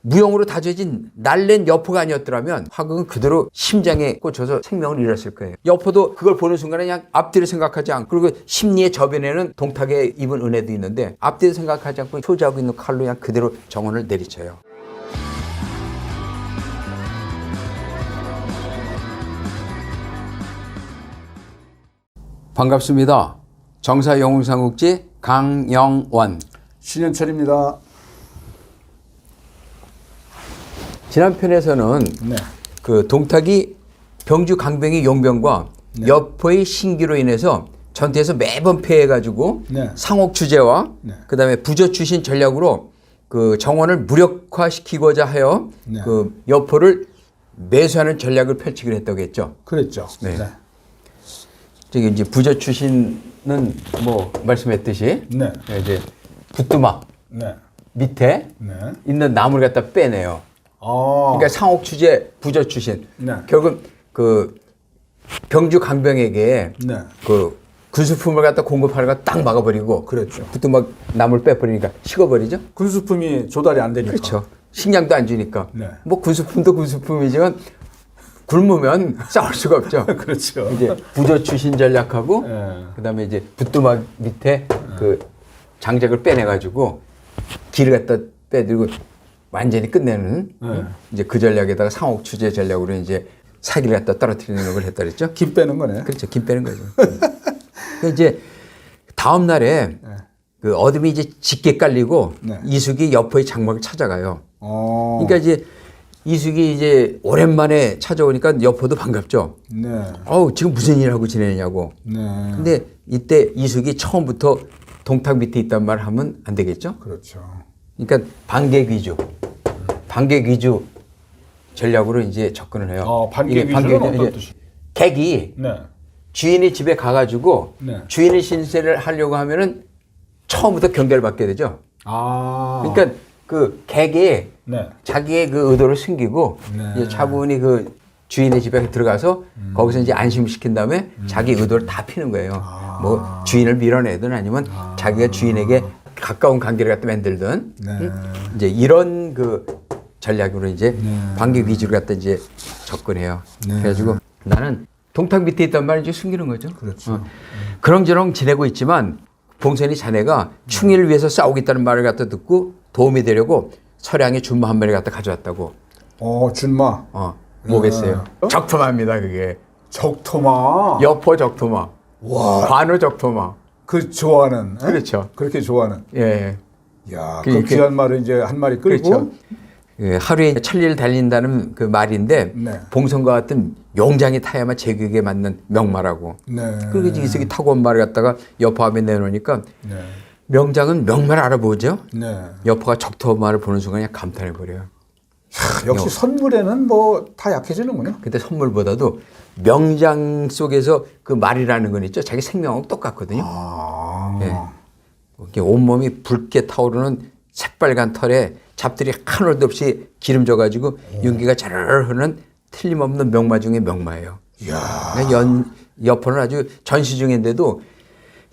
무용으로 다져진 날랜 여포가 아니었더라면 화극은 그대로 심장에 꽂혀서 생명을 잃었을 거예요. 여포도 그걸 보는 순간에 그냥 앞뒤를 생각하지 않고, 그리고 심리의 저변에는 동탁에 입은 은혜도 있는데 앞뒤를 생각하지 않고 소지하고 있는 칼로 그냥 그대로 정원을 내리쳐요. 반갑습니다. 정사영웅삼국지 강영원. 신현철입니다. 지난 편에서는 네. 그 동탁이 병주 강병의 용병과 네. 여포의 신기로 인해서 전투에서 매번 패해가지고 네. 상옥 주제와 네. 그다음에 부저 출신 전략으로 그 정원을 무력화시키고자 하여 네. 그 여포를 매수하는 전략을 펼치기로 했다고 했죠. 그랬죠. 네. 저기 이제 부저 출신은 뭐 말씀했듯이 네. 이제 부뚜막 네. 밑에 네. 있는 나무를 갖다 빼내요. 그러니까 상옥 주제 부저 출신. 네. 결국 그 병주 강병에게 네. 그 군수품을 갖다 공급하는 거 딱 막아버리고, 그랬죠. 부뚜막 나무를 빼버리니까 식어버리죠. 군수품이 조달이 안 되니까. 그렇죠. 식량도 안 주니까. 네. 뭐 군수품도 군수품이지만 굶으면 싸울 수가 없죠. 그렇죠. 이제 부저 출신 전략하고 네. 그다음에 이제 부뚜막 밑에 그 장작을 빼내가지고 길을 갖다 빼들고 완전히 끝내는 네. 이제 그 전략에다가 상옥 추제 전략으로 이제 사기를 갖다 떨어뜨리는 걸 했다 그랬죠. 김 빼는 거네. 그렇죠. 김 빼는 거죠. 그 이제 다음 날에 그 어둠이 이제 짙게 깔리고 네. 이숙이 여포의 장막을 찾아가요. 그러니까 그러니까 이제 이숙이 이제 오랜만에 찾아오니까 여포도 반갑죠. 네. 지금 무슨 일 하고 지내냐고. 네. 근데 이때 이숙이 처음부터 동탁 밑에 있단 말 하면 안 되겠죠. 그렇죠. 그러니까 반객 위주 전략으로 이제 접근을 해요. 반객 이게 위주는 어떤 이제 뜻이? 객이 네. 주인의 집에 가가지고 네. 주인의 신세를 하려고 하면은 처음부터 경계를 받게 되죠. 그러니까 그 객이 네. 자기의 그 의도를 숨기고 네. 이제 차분히 그 주인의 집에 들어가서 거기서 이제 안심시킨 다음에 자기 의도를 다 피는 거예요. 뭐 주인을 밀어내든 아니면 자기가 주인에게 가까운 관계를 갖다 만들든 네. 이제 이런 그 전략으로 이제 반객 위주로 갖다 이제 접근해요. 네. 그래가지고 나는 동탁 밑에 있단 말을 이제 숨기는 거죠. 그렇죠. 그렁저렁 지내고 있지만 봉선이 자네가 충의를 위해서 싸우겠다는 말을 갖다 듣고 도움이 되려고 서량의 준마 한 마리 갖다 가져왔다고. 준마. 뭐겠어요? 적토마입니다, 그게. 적토마. 여포 적토마. 와. 관우 적토마. 그 좋아하는. 에? 그렇죠. 그렇게 좋아하는. 예. 야, 그 그 귀한 말을 이제 한 마리 끌고. 그렇죠. 예, 하루에 천리를 달린다는 그 말인데 네. 봉선과 같은 용장이 타야만 제격에 맞는 명마라고. 네. 그리고 이제 이석이 타고 온 말을 갖다가 여포 앞에 내놓으니까 네. 명장은 명마를 알아보죠. 네. 여포가 적토마를 보는 순간 그냥 감탄해버려요. 역시 선물에는 뭐 다 약해지는군요. 근데 선물보다도 명장 속에서 그 말이라는 건 있죠. 자기 생명하고 똑같거든요. 예. 이렇게 온몸이 붉게 타오르는 새빨간 털에 잡들이 한 올도 없이 기름져가지고 윤기가 자르르 흐르는 틀림없는 명마 중에 명마예요. 그러니까 여포는 아주 전시 중인데도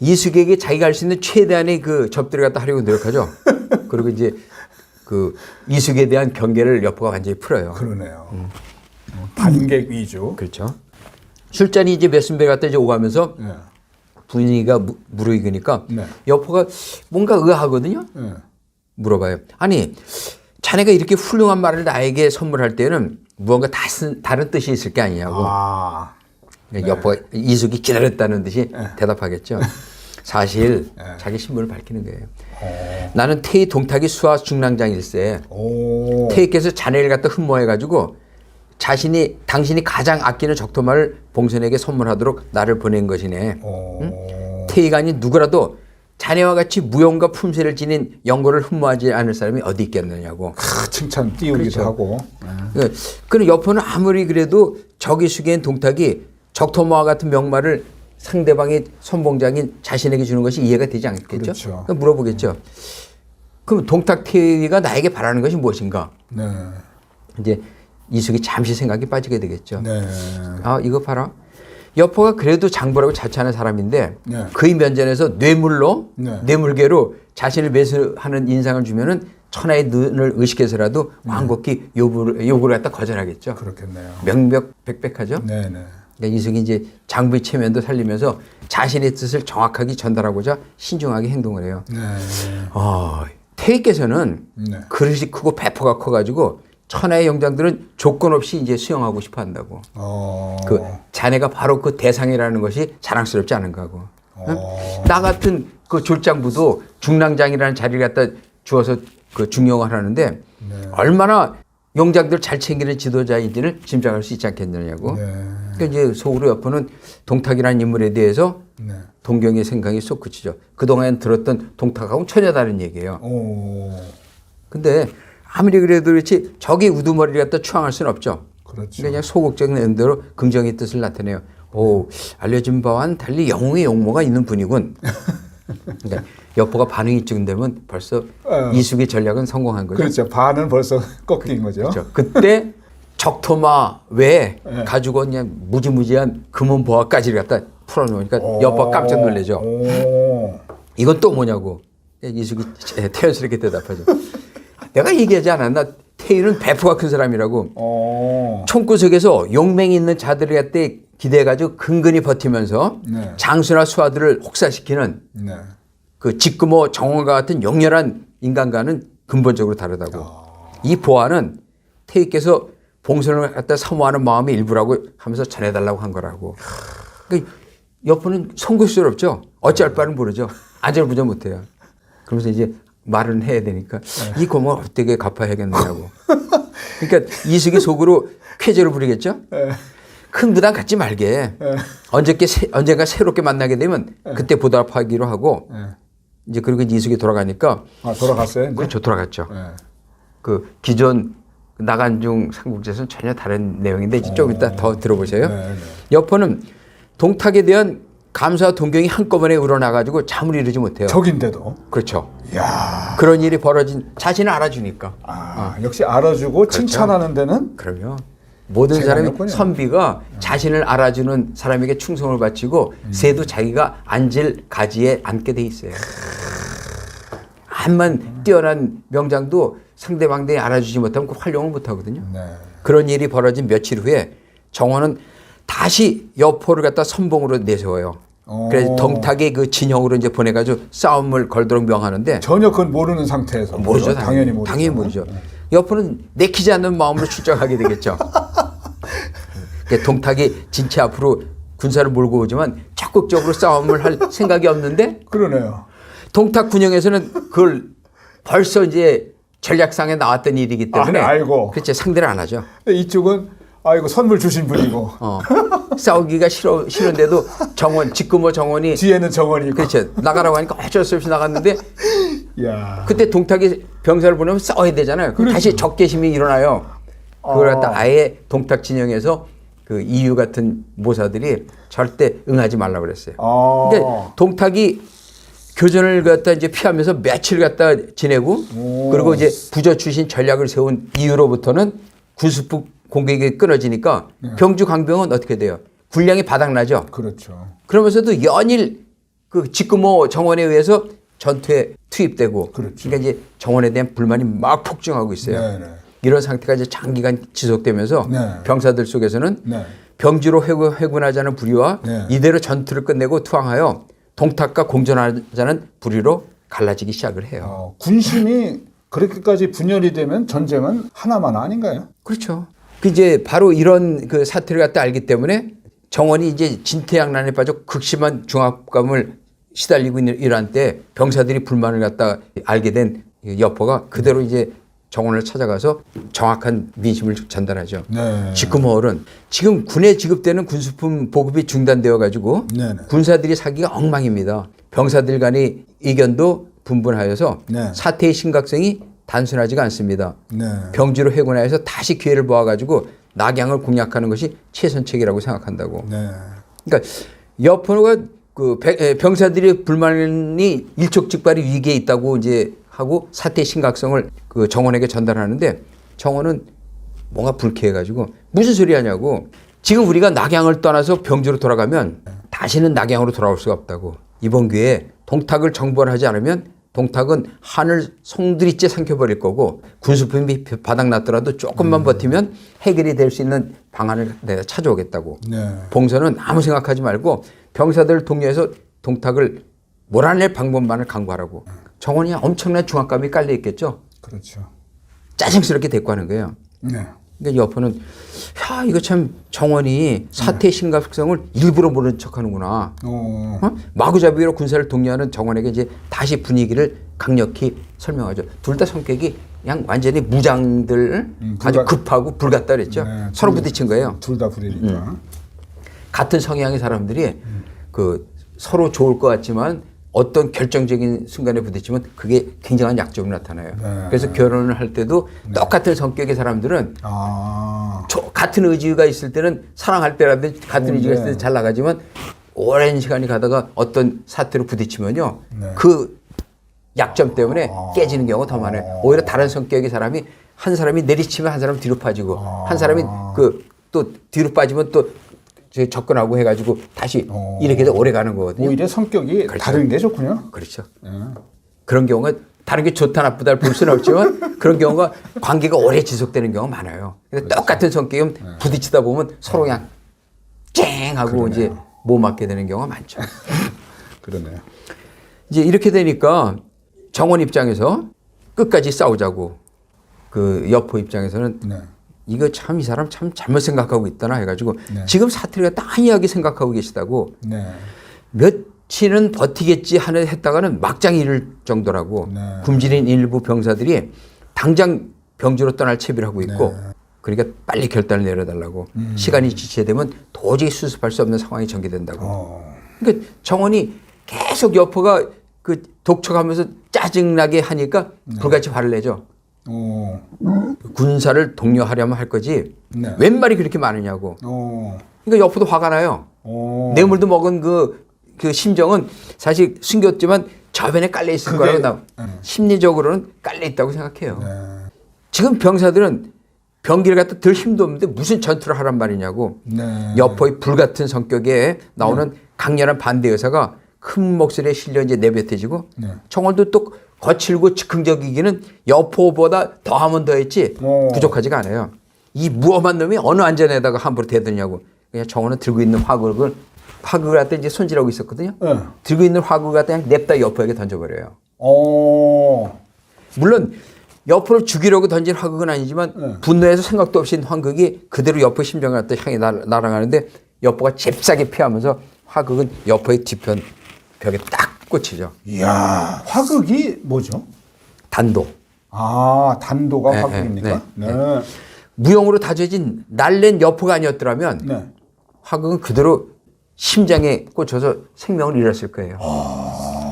이숙에게 자기가 할 수 있는 최대한의 그 접들을 갖다 하려고 노력하죠. 그리고 이제 그 이숙에 대한 경계를 여포가 완전히 풀어요. 그러네요. 반객 위주. 그렇죠. 술잔이 이제 몇 순배 갖다 이제 오가면서 네. 분위기가 무르익으니까 네. 여포가 뭔가 의아하거든요. 네. 물어봐요. 아니, 자네가 이렇게 훌륭한 말을 나에게 선물할 때는 무언가 다른 뜻이 있을 게 아니냐고. 여포가 이숙이 기다렸다는 듯이 대답하겠죠. 사실 자기 신분을 밝히는 거예요. 나는 태희 동탁이 수하 중랑장일세. 태희께서 자네를 갖다 흠모해가지고 당신이 가장 아끼는 적토마를 봉선에게 선물하도록 나를 보낸 것이네. 응? 태희가 아닌 누구라도 자네와 같이 무용과 품새를 지닌 영고를 흠모하지 않을 사람이 어디 있겠느냐고. 칭찬 띄우기도 그렇죠. 하고. 그럼 여포는 아무리 그래도 적이 숙인 동탁이 적토마와 같은 명마를 상대방의 선봉장인 자신에게 주는 것이 이해가 되지 않겠죠? 그렇죠. 그러니까 물어보겠죠. 그럼 동탁 태위가 나에게 바라는 것이 무엇인가? 네. 이제 이숙이 잠시 생각이 빠지게 되겠죠. 네. 이거 봐라. 여포가 그래도 장보라고 자처하는 사람인데 네. 그의 면전에서 뇌물로 네. 뇌물계로 자신을 매수하는 인상을 주면은 천하의 눈을 의식해서라도 왕곡히 요구를 갖다 거절하겠죠. 그렇겠네요. 명명백백하죠. 네네. 그러니까 이승이 이제 장부의 체면도 살리면서 자신의 뜻을 정확하게 전달하고자 신중하게 행동을 해요. 네. 태희께서는 네. 그릇이 크고 배포가 커가지고 천하의 영장들은 조건 없이 이제 수용하고 싶어 한다고. 그 자네가 바로 그 대상이라는 것이 자랑스럽지 않은가 하고. 응? 나 같은 그 졸장부도 중랑장이라는 자리를 갖다 주어서 그 중용을 하는데 네. 얼마나 용장들 잘 챙기는 지도자인지를 짐작할 수 있지 않겠느냐고. 네. 그러니까 이제 속으로 옆에는 동탁이라는 인물에 대해서 네. 동경의 생각이 쏙 그치죠. 그동안 들었던 동탁하고는 전혀 다른 얘기예요. 근데 아무리 그래도 그렇지 저기 우두머리를 갖다 추앙할 수는 없죠. 그렇죠. 그냥 소극적인 의도로 긍정의 뜻을 나타내요. 오, 알려진 바와는 달리 영웅의 용모가 있는 분이군. 그러니까 여포가 반응이 찍은다면 벌써 이숙의 전략은 성공한 거죠. 그렇죠. 반은 벌써 꺾인 거죠. 그렇죠. 그때 적토마 외에 가지고 그냥 무지무지한 금은 보화까지를 갖다 풀어놓으니까 여포가 깜짝 놀라죠. 이건 또 뭐냐고. 이숙이 태연스럽게 대답하죠. 내가 얘기하지 않았나? 태희는 배포가 큰 사람이라고. 총구석에서 용맹이 있는 자들을 갖다 기대해가지고 근근히 버티면서 네. 장수나 수하들을 혹사시키는 네. 그 직금호 정원과 같은 용렬한 인간과는 근본적으로 다르다고. 이 보아는 태희께서 봉선을 갖다 사모하는 마음의 일부라고 하면서 전해달라고 한 거라고. 그러니까 여포는 송구스럽죠. 어찌할 바는 모르죠. 안절부절 못해요. 그러면서 이제 말은 해야 되니까 이 고목을 어떻게 갚아야겠느냐고. 그러니까 이숙이 속으로 쾌재를 부리겠죠. 큰 부담 갖지 말게. 언젠가 새롭게 만나게 되면 그때 보답하기로 하고 이제 그리고 이숙이 돌아가니까. 돌아갔어요? 이제? 그렇죠. 돌아갔죠. 그 기존 나간중 삼국지에서는 전혀 다른 내용인데 좀 이따 더 들어보세요. 여포는 동탁에 대한 감사와 동경이 한꺼번에 우러나가지고 잠을 이루지 못해요. 적인데도. 그렇죠. 야. 그런 일이 벌어진 자신을 알아주니까. 역시 알아주고 그렇죠. 칭찬하는 데는. 그럼요. 모든 사람이 선비가 자신을 알아주는 사람에게 충성을 바치고 새도 자기가 앉을 가지에 앉게 돼 있어요. 암만 뛰어난 명장도 상대방들이 알아주지 못하면 그 활용을 못하거든요. 네. 그런 일이 벌어진 며칠 후에 정원은 다시 여포를 갖다 선봉으로 내세워요. 그래서 동탁의 그 진영으로 이제 보내가지고 싸움을 걸도록 명하는데 전혀 그건 모르는 상태에서. 모르죠. 당연히 모르죠. 당연히 모르죠. 여포는 내키지 않는 마음으로 출정하게 되겠죠. 그러니까 동탁이 진체 앞으로 군사를 몰고 오지만 적극적으로 싸움을 할 생각이 없는데 그러네요. 동탁 군영에서는 그걸 벌써 이제 전략상에 나왔던 일이기 때문에 알고. 그렇죠. 상대를 안 하죠. 이쪽은 이거 선물 주신 분이고. 싸우기가 싫은데도 직금호 정원이 뒤에는 정원이 있고. 그렇죠. 나가라고 하니까 어쩔 수 없이 나갔는데 야. 그때 동탁이 병사를 보내면 싸워야 되잖아요. 그럼 다시 적개심이 일어나요. 그걸 갖다 아예 동탁 진영에서 그 이유 같은 모사들이 절대 응하지 말라고 그랬어요. 근데 동탁이 교전을 갖다 이제 피하면서 며칠 갖다 지내고 그리고 이제 부저 출신 전략을 세운 이후로부터는 군수부 공격이 끊어지니까 병주 강병은 어떻게 돼요? 군량이 바닥나죠. 그렇죠. 그러면서도 연일 그 직금호 정원에 의해서 전투에 투입되고 그렇죠. 그러니까 이제 정원에 대한 불만이 막 폭증하고 있어요. 네네. 이런 상태가 이제 장기간 지속되면서 병사들 속에서는 병주로 회군하자는 불의와 이대로 전투를 끝내고 투항하여 동탁과 공존하자는 불의로 갈라지기 시작을 해요. 군심이 그렇게까지 분열이 되면 전쟁은 하나만 아닌가요? 그렇죠. 그 이제 바로 이런 그 사태를 갖다 알기 때문에 정원이 이제 진퇴양난에 빠져 극심한 중압감을 시달리고 있는 이러한 때 병사들이 불만을 갖다 알게 된 여포가 그대로 이제 정원을 찾아가서 정확한 민심을 전달하죠. 직금호을은 지금 군에 지급되는 군수품 보급이 중단되어 가지고 군사들이 사기가 엉망입니다. 병사들 간의 의견도 분분하여서 사태의 심각성이 단순하지가 않습니다. 병주로 회군하여서 다시 기회를 모아가지고 낙양을 공략하는 것이 최선책이라고 생각한다고. 그러니까 여포가 그 병사들의 불만이 일촉즉발의 위기에 있다고 이제 하고 사태의 심각성을 그 정원에게 전달하는데 정원은 뭔가 불쾌해가지고 무슨 소리 하냐고. 지금 우리가 낙양을 떠나서 병주로 돌아가면 다시는 낙양으로 돌아올 수가 없다고. 이번 기회에 동탁을 정벌하지 않으면 동탁은 하늘 송두리째 삼켜버릴 거고 군수품이 바닥났더라도 조금만 버티면 해결이 될 수 있는 방안을 내가 찾아오겠다고. 네. 봉선은 아무 생각하지 말고 병사들 독려해서 동탁을 몰아낼 방법만을 강구하라고. 정원이 엄청난 중압감이 깔려 있겠죠. 그렇죠. 짜증스럽게 대꾸하는 거예요. 네. 그러니까 여포는 야 이거 참 정원이 사태의 심각성을 일부러 모르는 척하는구나. 어? 마구잡이로 군사를 독려하는 정원에게 이제 다시 분위기를 강력히 설명하죠. 둘 다 성격이 그냥 완전히 무장들 아주 급하고 불같다 그랬죠. 네, 서로 부딪힌 거예요. 둘 다 불이니까. 같은 같은 성향의 사람들이 그 서로 좋을 것 같지만 어떤 결정적인 순간에 부딪히면 그게 굉장한 약점이 나타나요. 네. 그래서 결혼을 할 때도 똑같은 성격의 사람들은 같은 의지가 있을 때는 사랑할 때라든지 같은 의지가 있을 때 잘 나가지만 오랜 시간이 가다가 어떤 사태로 부딪히면요. 네. 그 약점 때문에 깨지는 경우가 더 많아요. 오히려 다른 성격의 사람이 한 사람이 내리치면 한 사람 뒤로 빠지고 한 사람이 그 또 뒤로 빠지면 또 접근하고 해가지고 다시 이렇게 오래 가는 거거든요. 오히려 성격이 그렇죠. 다른 게 좋군요. 그렇죠. 그런 경우가 다른 게 좋다 나쁘다 볼 수는 없지만 그런 경우가 관계가 오래 지속되는 경우가 많아요. 그래서 똑같은 성격이면 부딪히다 보면 서로 그냥 쨍 하고 그러네요. 이제 못 맞게 되는 경우가 많죠. 그러네요. 이제 이렇게 되니까 정원 입장에서 끝까지 싸우자고 그 여포 입장에서는 네. 이거 참 이 사람 참 잘못 생각하고 있다나 해가지고 네. 지금 사태를 갖다 한이하게 생각하고 계시다고 네. 며칠은 버티겠지 하는 했다가는 막장 이를 정도라고 네. 굶주린 일부 병사들이 당장 병주로 떠날 채비를 하고 있고 그러니까 빨리 결단을 내려달라고 시간이 지체되면 도저히 수습할 수 없는 상황이 전개된다고. 그러니까 정원이 계속 여포가 그 독촉하면서 짜증나게 하니까 불같이 화를 내죠. 군사를 독려하려면 할 거지 네. 웬 말이 그렇게 많으냐고. 그러니까 여포도 화가 나요. 뇌물도 먹은 그 심정은 사실 숨겼지만 저변에 깔려 있을 거라고 나 심리적으로는 깔려 있다고 생각해요. 네. 지금 병사들은 병기를 갖다 들 힘도 없는데 무슨 전투를 하란 말이냐고. 네. 여포의 불같은 성격에 나오는 강렬한 반대 의사가 큰 목소리에 실려 이제 내뱉어지고 정월도 또 거칠고 즉흥적이기는 여포보다 더하면 더했지 부족하지가 않아요. 이 무엄한 놈이 어느 안전에다가 함부로 대드냐고. 그냥 정원은 들고 있는 화극을 갖다 이제 손질하고 있었거든요. 네. 들고 있는 화극을 갖다 그냥 냅다 여포에게 던져버려요. 물론 여포를 죽이려고 던진 화극은 아니지만 분노해서 생각도 없이 화극이 그대로 여포 심장을 갖다 향해 날아가는데 여포가 잽싸게 피하면서 화극은 여포의 뒤편 벽에 딱 꽂히죠. 이야, 화극이 뭐죠? 단도. 단도가 네, 화극입니까? 네. 무용으로 다져진 날랜 여포가 아니었더라면 화극은 그대로 심장에 꽂혀서 생명을 잃었을 거예요.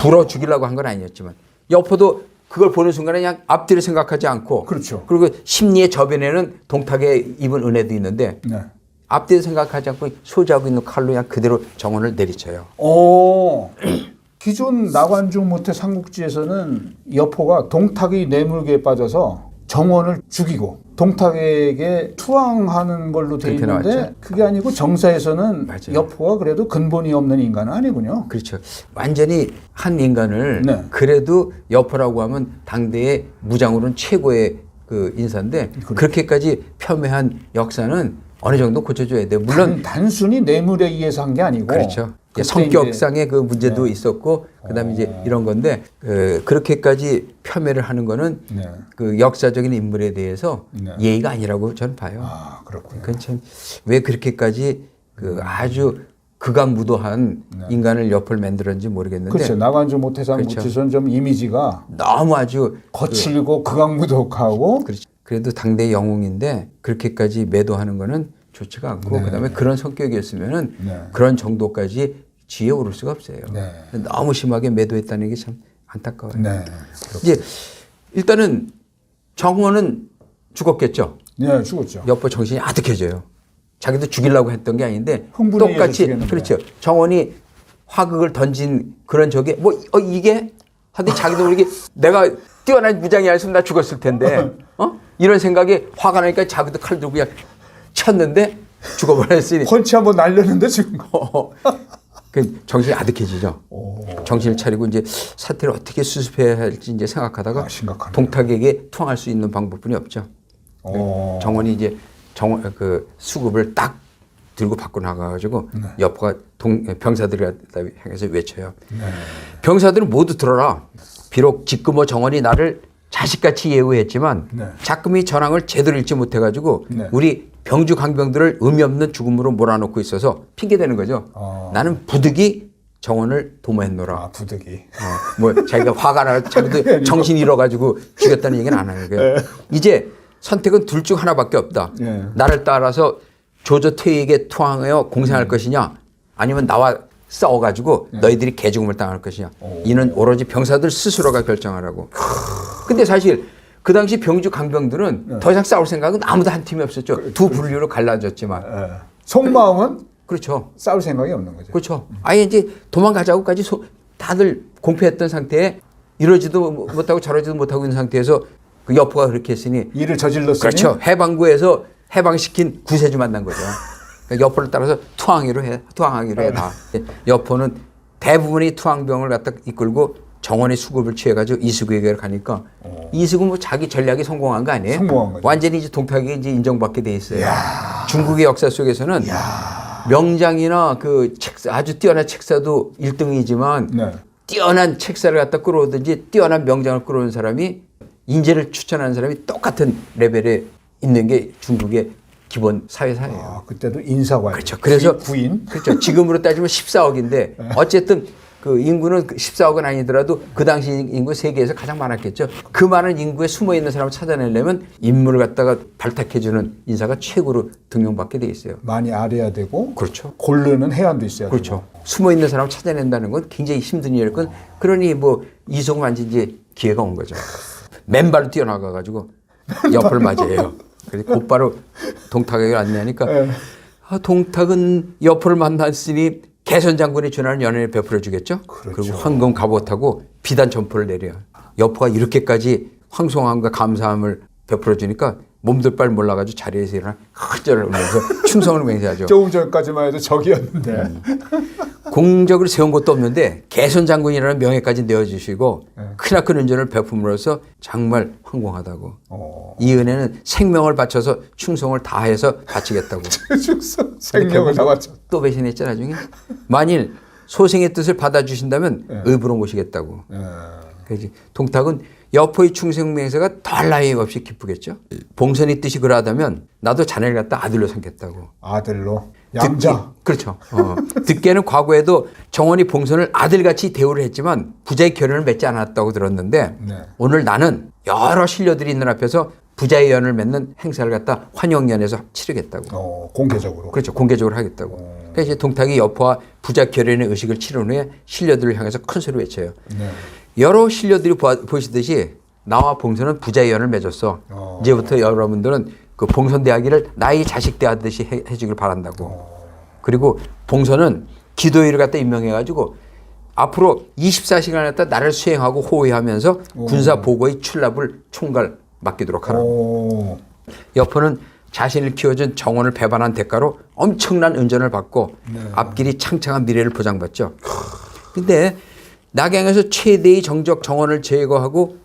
불어 죽이려고 한 건 아니었지만 여포도 그걸 보는 순간에 그냥 앞뒤를 생각하지 않고 그렇죠. 그리고 심리의 저변에는 동탁에 입은 은혜도 있는데 앞뒤를 생각하지 않고 소지하고 있는 칼로 그냥 그대로 정원을 내리쳐요. 기존 나관중 모태 삼국지에서는 여포가 동탁의 뇌물계에 빠져서 정원을 죽이고 동탁에게 투항하는 걸로 돼 있는데 나왔죠. 그게 아니고 정사에서는 맞아요. 여포가 그래도 근본이 없는 인간은 아니군요. 그렇죠. 완전히 한 인간을 네. 그래도 여포라고 하면 당대의 무장으로는 최고의 그 인사인데 그렇게까지 폄훼한 역사는 어느 정도 고쳐줘야 돼요. 물론 단순히 뇌물에 의해서 한 게 아니고 그렇죠. 그때 성격상의 그 문제도 있었고 그다음에 이제 이런 건데 그렇게까지 폄훼를 하는 거는 그 역사적인 인물에 대해서 예의가 아니라고 저는 봐요. 그렇군요. 그건 참 왜 그렇게까지 그 아주 극악무도한 인간을 옆을 만들었는지 모르겠는데 그렇죠. 나관중 모태 삼국지에서는 좀 이미지가 너무 아주 거칠고 극악무도하고 그렇죠. 그래도 당대 영웅인데 그렇게까지 매도하는 거는 좋지가 않고 그다음에 그런 성격이었으면은 그런 정도까지 지에 오를 수가 없어요. 너무 심하게 매도했다는 게 참 안타까워요. 이제 일단은 정원은 죽었겠죠. 네, 죽었죠. 여포 정신이 아득해져요. 자기도 죽이려고 했던 게 아닌데 흥분에 의해서 똑같이 죽였는 그렇죠. 정원이 화극을 던진 그런 적에 이게 하여튼 자기도 모르게 내가 뛰어난 무장이 아니었으면 나 죽었을 텐데 이런 생각에 화가 나니까 자기도 칼 들고 그냥 쳤는데 죽어버렸으니 펀치 한번 날렸는데 지금 그 정신이 아득해지죠. 정신을 차리고 이제 사태를 어떻게 수습해야 할지 이제 생각하다가 심각하네요. 동탁에게 투항할 수 있는 방법뿐이 없죠. 정원이 이제 그 수급을 딱 들고 밖으로 나가가지고 여포가 병사들이 향해서 외쳐요. 병사들은 모두 들어라. 비록 지금뭐 정원이 나를 자식같이 예우했지만 자금이 전황을 제대로 읽지 못해가지고 우리 병주 강병들을 의미 없는 죽음으로 몰아넣고 있어서 핑계대는 거죠. 나는 부득이 정원을 도모했노라. 아, 부득이. 뭐 자기가 화가 나 자기도 정신 잃어가지고 죽였다는 얘기는 안 하는 거예요. 이제 선택은 둘 중 하나밖에 없다. 나를 따라서 조조 퇴에게 투항하여 공생할 것이냐, 아니면 나와 싸워가지고 너희들이 개죽음을 당할 것이냐. 이는 오로지 병사들 스스로가 결정하라고. 근데 사실 그 당시 병주 강병들은 더 이상 싸울 생각은 아무도 한 팀이 없었죠. 두 분류로 갈라졌지만. 속마음은 그렇죠. 싸울 생각이 없는 거죠. 그렇죠. 아예 이제 도망가자고까지 다들 공표했던 상태에 이러지도 못하고 저러지도 못하고 있는 상태에서 그 여포가 그렇게 했으니 일을 저질렀으니. 그렇죠. 해방구에서 해방시킨 구세주 만난 거죠. 그러니까 여포를 따라서 투항하기로 해다. 여포는 대부분이 투항병을 갖다 이끌고 정원의 수급을 취해가지고 이수구에게 가니까 이수구 뭐 자기 전략이 성공한 거 아니에요? 성공한 거죠. 완전히 이제 동탁이 이제 인정받게 돼 있어요. 중국의 역사 속에서는 명장이나 그 아주 뛰어난 책사도 1등이지만 뛰어난 책사를 갖다 끌어오든지 뛰어난 명장을 끌어오는 사람이 인재를 추천하는 사람이 똑같은 레벨에 있는 게 중국의 기본 사회사예요. 그때도 인사관. 그렇죠. 그래서 구인. 그렇죠. 지금으로 따지면 14억인데 어쨌든 그 인구는 14억은 아니더라도 그 당시 인구 세계에서 가장 많았겠죠. 그 많은 인구에 숨어 있는 사람을 찾아내려면 인물을 갖다가 발탁해주는 인사가 최고로 등용받게 돼 있어요. 많이 알아야 되고. 그렇죠. 고르는 해안도 있어야 그렇죠. 되고. 숨어 있는 사람을 찾아낸다는 건 굉장히 힘든 일이건 그러니 뭐 이송 완지 이제 기회가 온 거죠. 맨발로 뛰어나가가지고 옆을 맞이해요. 그래서 곧바로 동탁에게 안내하니까 동탁은 여포를 만났으니 개선 장군이 전하는 연회를 베풀어 주겠죠. 그렇죠. 그리고 황금 갑옷하고 비단 점포를 내려요. 여포가 이렇게까지 황송함과 감사함을 베풀어 주니까 몸둘 바를 몰라가지고 자리에서 일어나 흑절을 울면서 충성을 맹세하죠. 조금 전까지만 해도 적이었는데. 공적을 세운 것도 없는데 개선 장군이라는 명예까지 내어주시고 크나큰 은전을 베품으로써 정말 황공하다고. 이 은혜는 생명을 바쳐서 충성을 다해서 바치겠다고. 생명을 다 바쳐. 또 배신했죠 나중에. 만일 소생의 뜻을 받아주신다면 의부로 모시겠다고. 그래서 동탁은 여포의 충성 맹세가 더할 나위 없이 기쁘겠죠. 봉선의 뜻이 그러하다면 나도 자네를 갖다 아들로 삼겠다고. 아들로. 양자. 그렇죠. 듣기에는 과거에도 정원이 봉선을 아들같이 대우를 했지만 부자의 결연을 맺지 않았다고 들었는데 오늘 나는 여러 신료들이 있는 앞에서 부자의 연을 맺는 행사를 갖다 환영연에서 치르겠다고. 공개적으로. 그렇죠. 공개적으로 하겠다고. 그래서 이제 동탁이 여포와 부자 결연의 의식을 치른 후에 신료들을 향해서 큰 소리로 외쳐요. 여러 신료들이 보시듯이 나와 봉선은 부자의 연을 맺었어. 이제부터 여러분들은 그 봉선 대하기를 나의 자식 대하듯이 해주길 바란다고. 그리고 봉선은 기도일을 갖다 임명해가지고 앞으로 24시간을 갖다 나를 수행하고 호위하면서 군사 보고의 출납을 총괄 맡기도록 하라고. 여포는 자신을 키워준 정원을 배반한 대가로 엄청난 은전을 받고 앞길이 창창한 미래를 보장받죠. 근데 낙양에서 최대의 정적 정원을 제거하고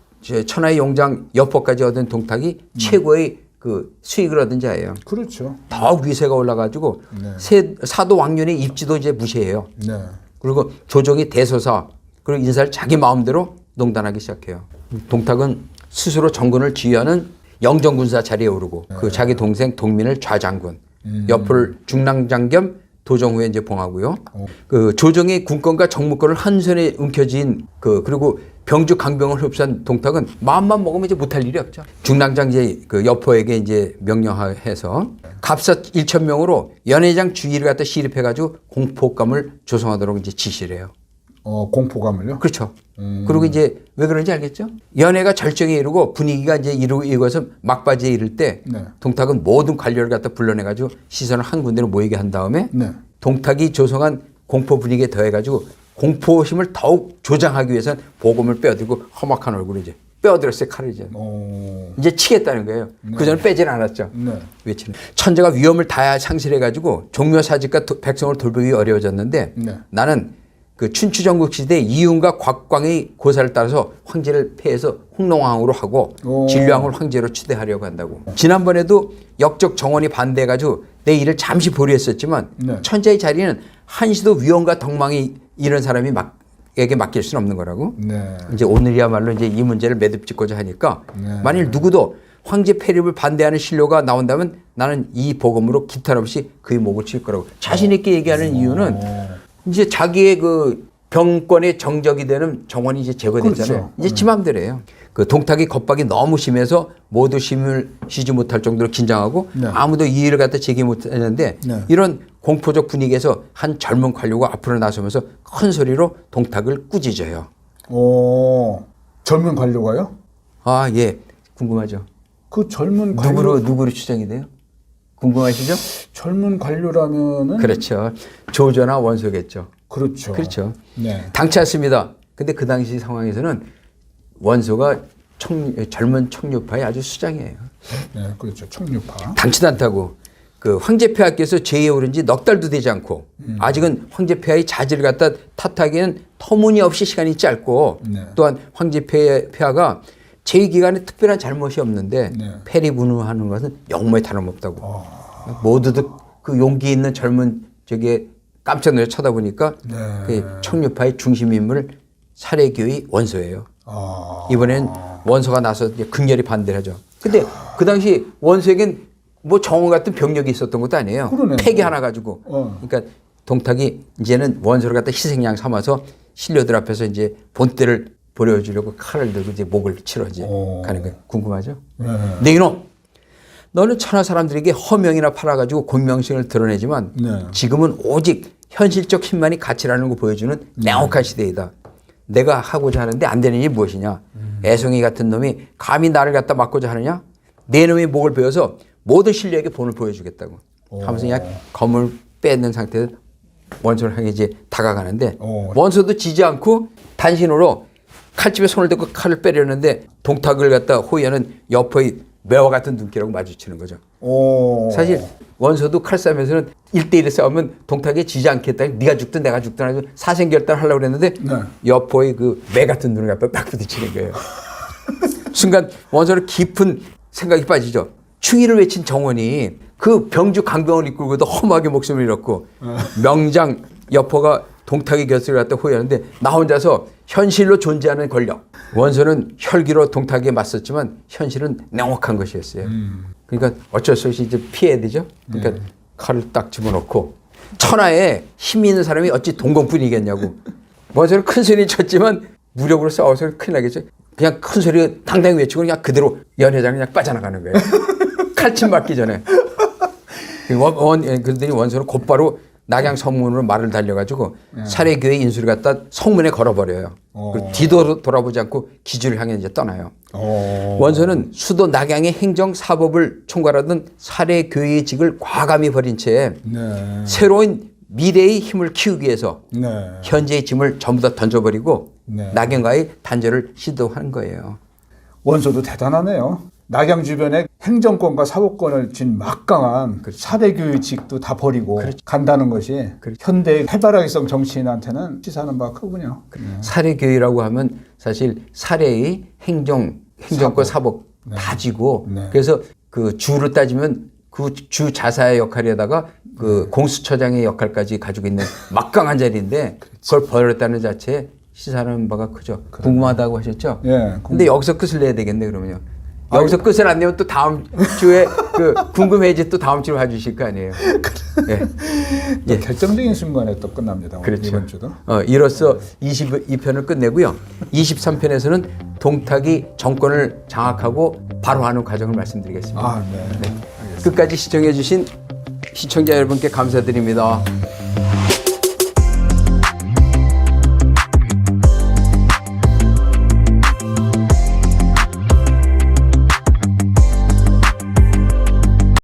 천하의 용장 여포까지 얻은 동탁이 최고의 그 수익을 얻은 자예요. 그렇죠. 더욱 위세가 올라가지고 사도 왕년의 입지도 이제 무시해요. 그리고 조정이 대소사 그리고 인사를 자기 마음대로 농단하기 시작해요. 동탁은 스스로 정군을 지휘하는 영정군사 자리에 오르고 그 자기 동생 동민을 좌장군, 여포를 중랑장 겸 도정 후에 이제 봉하고요. 그 조정의 군권과 정무권을 한 손에 움켜쥔 그리고 병주 강병을 흡수한 동탁은 마음만 먹으면 이제 못할 일이 없죠. 중랑장 이제 그 여포에게 이제 명령해서 갑사 1,000명으로 연회장 주의를 갖다 시립해가지고 공포감을 조성하도록 이제 지시를 해요. 공포감을요? 그렇죠. 그리고 이제 왜 그런지 알겠죠? 연회가 절정에 이르고 분위기가 이제 이루어서 막바지에 이를 때 동탁은 모든 관료를 갖다 불러내가지고 시선을 한 군데로 모이게 한 다음에 동탁이 조성한 공포 분위기에 더해가지고 공포심을 더욱 조장하기 위해서는 복음을 빼어들고 험악한 얼굴을 이제 빼어들었어요, 칼을 이제. 이제 치겠다는 거예요. 그전에 빼질 않았죠. 외치는. 천자가 위험을 다 상실해가지고 종묘사직과 백성을 돌보기 어려워졌는데 나는 그 춘추전국 시대 이윤과 곽광의 고사를 따라서 황제를 폐해서 홍농왕으로 하고 진류왕을 황제로 추대하려고 한다고. 지난번에도 역적 정원이 반대해가지고 내 일을 잠시 보류했었지만 천자의 자리는 한시도 위험과 덕망이 이런 사람이 에게 맡길 수는 없는 거라고. 이제 오늘이야말로 이제 이 문제를 매듭짓고자 하니까 만일 누구도 황제 폐립을 반대하는 신료가 나온다면 나는 이 복음으로 기탄 없이 그의 목을 칠 거라고 자신 있게 얘기하는 이유는 이제 자기의 그 병권의 정적이 되는 정원이 이제 제거됐잖아요. 이제 지 맘대로예요. 그 동탁의 겁박이 너무 심해서 모두 힘을 쉬지 못할 정도로 긴장하고 아무도 이 일을 갖다 제기 못했는데 이런 공포적 분위기에서 한 젊은 관료가 앞으로 나서면서 큰 소리로 동탁을 꾸짖어요. 젊은 관료가요? 아, 예. 궁금하죠. 그 젊은 관료 누구로 추정이 돼요? 궁금하시죠? 젊은 관료라면은 그렇죠. 조조나 원소겠죠. 그렇죠. 그렇죠. 당치 않습니다. 근데 그 당시 상황에서는 원소가 젊은 청류파의 아주 수장이에요. 네, 그렇죠. 청류파. 당치도 않다고. 그 황제폐하께서 제위에 오른 지 넉 달도 되지 않고 아직은 황제폐하의 자질을 갖다 탓하기에는 터무니없이 시간이 짧고 또한 황제폐하가 제위 기간에 특별한 잘못이 없는데 폐립운운하는 것은 영모에 다름없다고. 모두도 그 용기 있는 젊은 저게 깜짝 놀라 쳐다보니까 그 청류파의 중심 인물 사례교의 원소예요. 이번엔 원소가 나서 이제 극렬히 반대를 하죠. 근데 그 당시 원소에겐 뭐 정원 같은 병력이 있었던 것도 아니에요. 폐기 하나 가지고. 그러니까 동탁이 이제는 원소를 갖다 희생양 삼아서 신료들 앞에서 이제 본때를 보여주려고 칼을 들고 이제 목을 치러 이제 가는 거예요. 궁금하죠? 네 이놈! 너는 천하 사람들에게 허명이나 팔아가지고 공명심을 드러내지만 지금은 오직 현실적 힘만이 가치라는 걸 보여주는 냉혹한 시대이다. 내가 하고자 하는데 안 되는 일이 무엇이냐? 애송이 같은 놈이 감히 나를 갖다 막고자 하느냐? 내 놈의 목을 베어서 모든 신료에게 본을 보여주겠다고 하면서 그냥 검을 빼는 상태에서 원소를 향해 이제 다가가는데 원소도 지지 않고 단신으로 칼집에 손을 대고 칼을 빼려는데 동탁을 갖다 호위하는 여포의 매와 같은 눈길하고 마주치는 거죠. 사실 원소도 칼싸움에서는 1대1에 싸우면 동탁에 지지 않겠다. 네가 죽든 내가 죽든 해서 사생결단 하려고 그랬는데 여포의 그 매 같은 눈을 갖다 딱 부딪히는 거예요. 순간 원소는 깊은 생각이 빠지죠. 충의를 외친 정원이 그 병주 강병을 이끌고도 험하게 목숨을 잃었고 명장 여포가 동탁의 곁을 갖다 호위하는데 나 혼자서 현실로 존재하는 권력. 원소는 혈기로 동탁에 맞섰지만 현실은 냉혹한 것이었어요. 그러니까 어쩔 수 없이 이제 피해야 되죠. 그러니까 칼을 딱 집어넣고 천하에 힘이 있는 사람이 어찌 동공뿐이겠냐고. 원소는 큰 소리 쳤지만 무력으로 싸워서 큰일 나겠죠. 그냥 큰 소리 당당히 외치고 그냥 그대로 연회장을 그냥 빠져나가는 거예요. 칼침 맞기 전에. 그랬더니 원소는 곧바로 낙양 성문으로 말을 달려가지고 사례교회 인수를 갖다 성문에 걸어버려요. 그리고 뒤도 돌아보지 않고 기주를 향해 이제 떠나요. 원소는 수도 낙양의 행정사법을 총괄하던 사례교회의 직을 과감히 버린 채 새로운 미래의 힘을 키우기 위해서 현재의 짐을 전부 다 던져버리고 낙양과의 단절을 시도한 거예요. 원소도 대단하네요. 낙양 주변에 행정권과 사법권을 쥔 막강한 사대교육직도 다 버리고 간다는 것이 현대 해바라기성 정치인한테는 시사하는 바가 크군요. 사례교회라고 하면 사실 사례의 행정권 사법 다 지고 그래서 그 주로 따지면 그 주 자사의 역할에다가 그 공수처장의 역할까지 가지고 있는 막강한 자리인데 그걸 버렸다는 자체에 시사하는 바가 크죠. 궁금하다고 하셨죠? 근데 여기서 끝을 내야 되겠네 그러면요. 여기서 끝을 안 내면 또 다음 주에 그 궁금해지 또 다음 주로 봐주실 거 아니에요. 결정적인 순간에 또 끝납니다. 그렇죠. 이번 주도. 이로써 22편을 끝내고요. 23편에서는 동탁이 정권을 장악하고 바로 하는 과정을 말씀드리겠습니다. 네. 끝까지 시청해 주신 시청자 여러분께 감사드립니다.